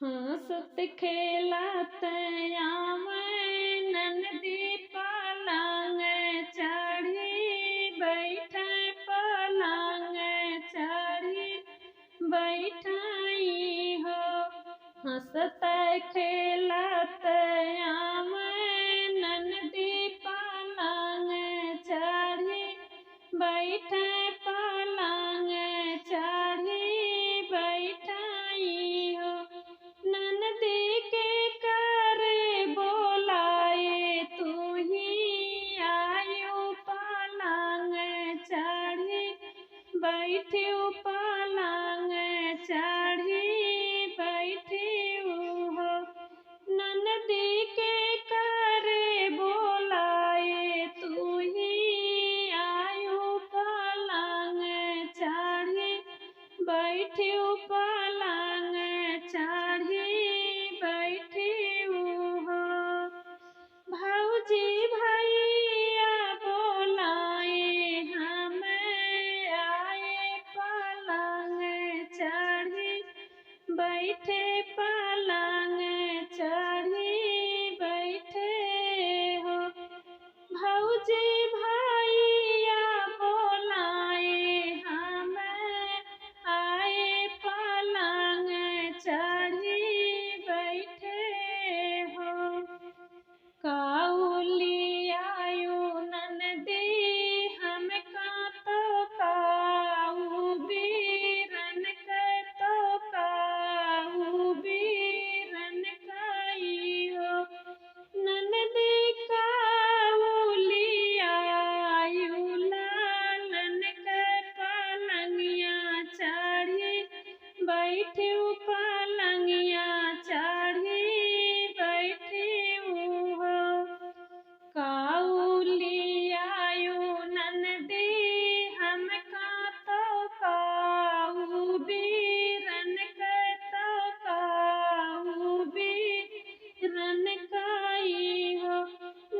हंसत खेलत आवे ननदी पलंग चढ़ी बैठे पलंग चढ़ी बैठाई हो। हंसत खेलत आवे ननदी पलंग चढ़ी बैठे पलंग चढ़ी बैठाई हो। ननदी के करे बोलाए तू ही आयो पलंग चढ़ी बैठियो पलंग चढ़ी बैठियो हो। ननदी के करे बोलाए तू ही आयो पलंग चढ़ी बैठियो पलंग चढ़ी बैठियो हो। भौजी भैया बोलाए हम आए पलंग चढ़ी बैठे पलंग चढ़ी बैठे हो। भौजी भैया बोलाए हम आए पलंग चढ़ी बैठे हो। काउली आयो ननदी हम का तो काऊ बीरन के तो काऊ बीरन खाई हो। ननदी काउली आयो लालन के पलंगिया चढ़ी बैठियो पलंगिया चढ़ी बैठियो हो। काउली आयो ननदी हम का तो काऊ बीरन के तो काऊ बीरन खाई हो।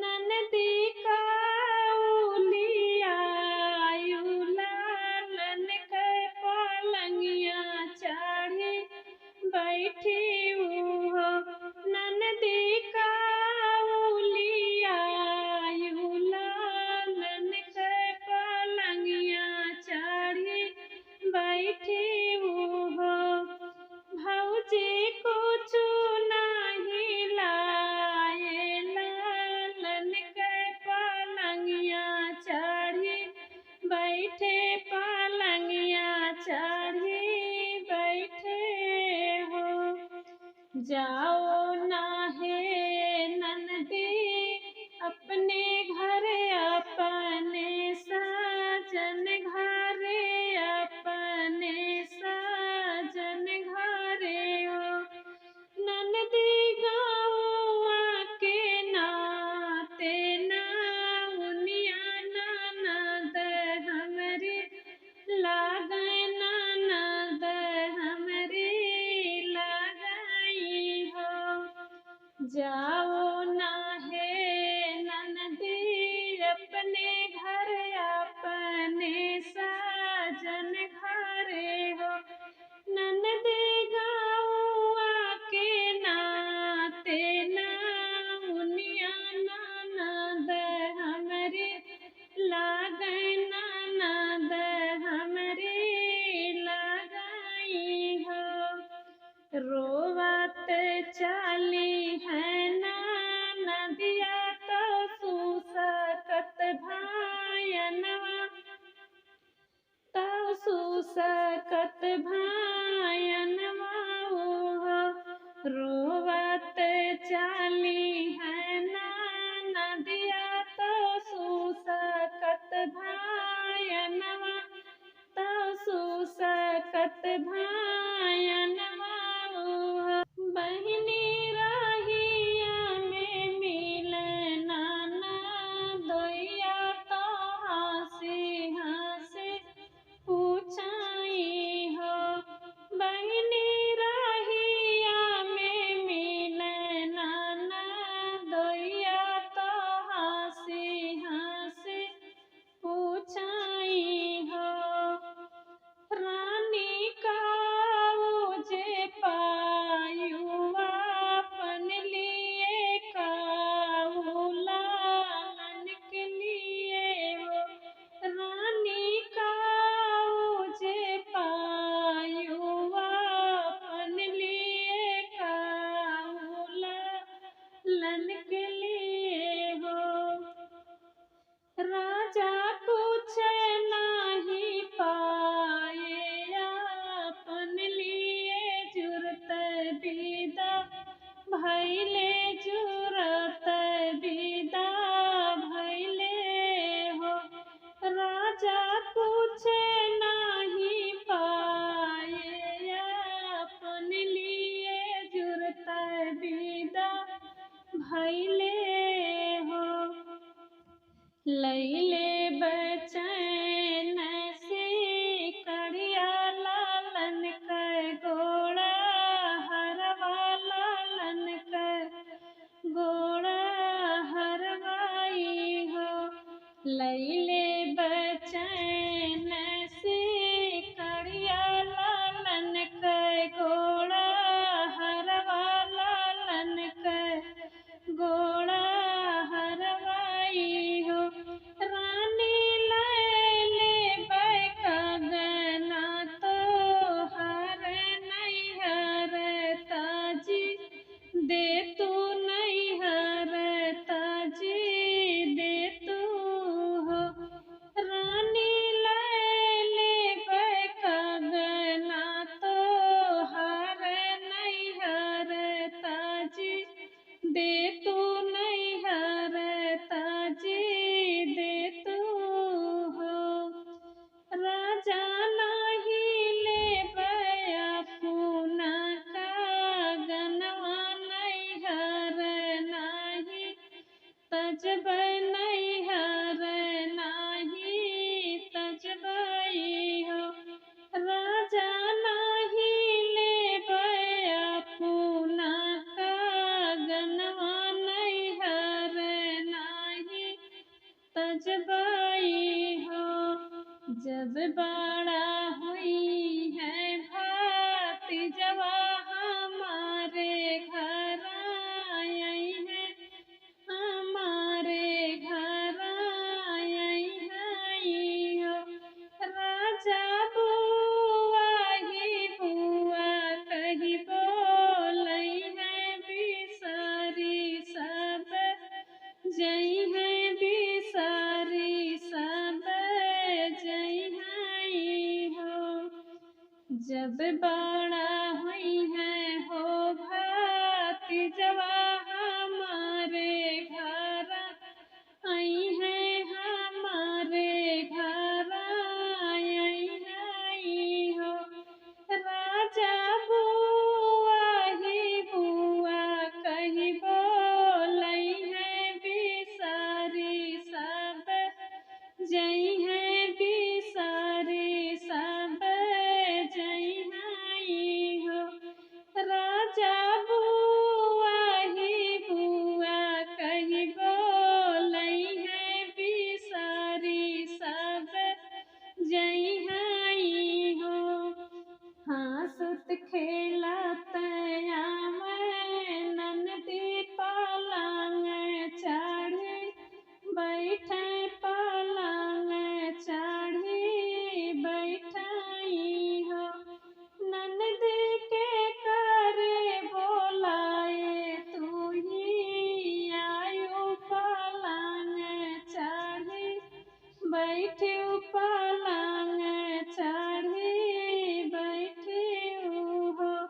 ननदी काउली आयो लालन के पलंगिया चढ़ी बैठियो हो। ननदी काउली आयो लालन के पलंगिया चढ़ी बैठियो हो। भौजी कुछ नहीं लाए लालन के पलंगिया चढ़ी बैठे पलंगिया चढ़ी बैठे हो। जाओ नाहे ननदी अपने घर अपने साजन घरे अपने साजन घरे हो। ननदी गाँव के नाते नाउनिया ननद हमरी लागे ननद हमरी लगाई हो। जाओ नाहे ननदी अपने घर अपने साजन घरे हो। ननदी गाँव के नाते नाउनिया ननद हमरी लागे ननद हमरी लगाई हो। रोवत चाली है नदिया तो सुसकत भायनवा तो सुसकत भायनवा हो। रोवत चाली है नदिया तो सुसकत भायनवा तो सुसकत भायनवा हो। बहिनी रहिया में मिलना ना दोइया तो हंसी हंसी पूछाई हो। बहिनी रहिया में मिलना ना दोइया तो हंसी हंसी पूछाई हो। रानी का भैले जुरत विदा भैले हो राजा कुछ नहीं पाए अपन लिए जुरत विदा भैले हो लैले बचन से कड़िया लालन के गोड़ा हरवा लालन के गोड़ा हरवाई हो लैले बचन से कड़िया लालन के गोड़ा हरवा लालन के गोड़ा हरवाई हो रानी लैले बैकगना तो हर नहीं हर ताजी दे तू नहीं हर ताजी दे तू हो रानी लैले बैकगना तो हर नहीं हर ताजी दे तू नहीं हर ताजी दे तू हो राजा नहीं ले बया पूना का गनवा नहीं हर नहीं तजब नहीं हर नहीं तजबई हो राजा नहीं ले बया पूना का गनवा नहीं हर नहीं तजबई हो जब बा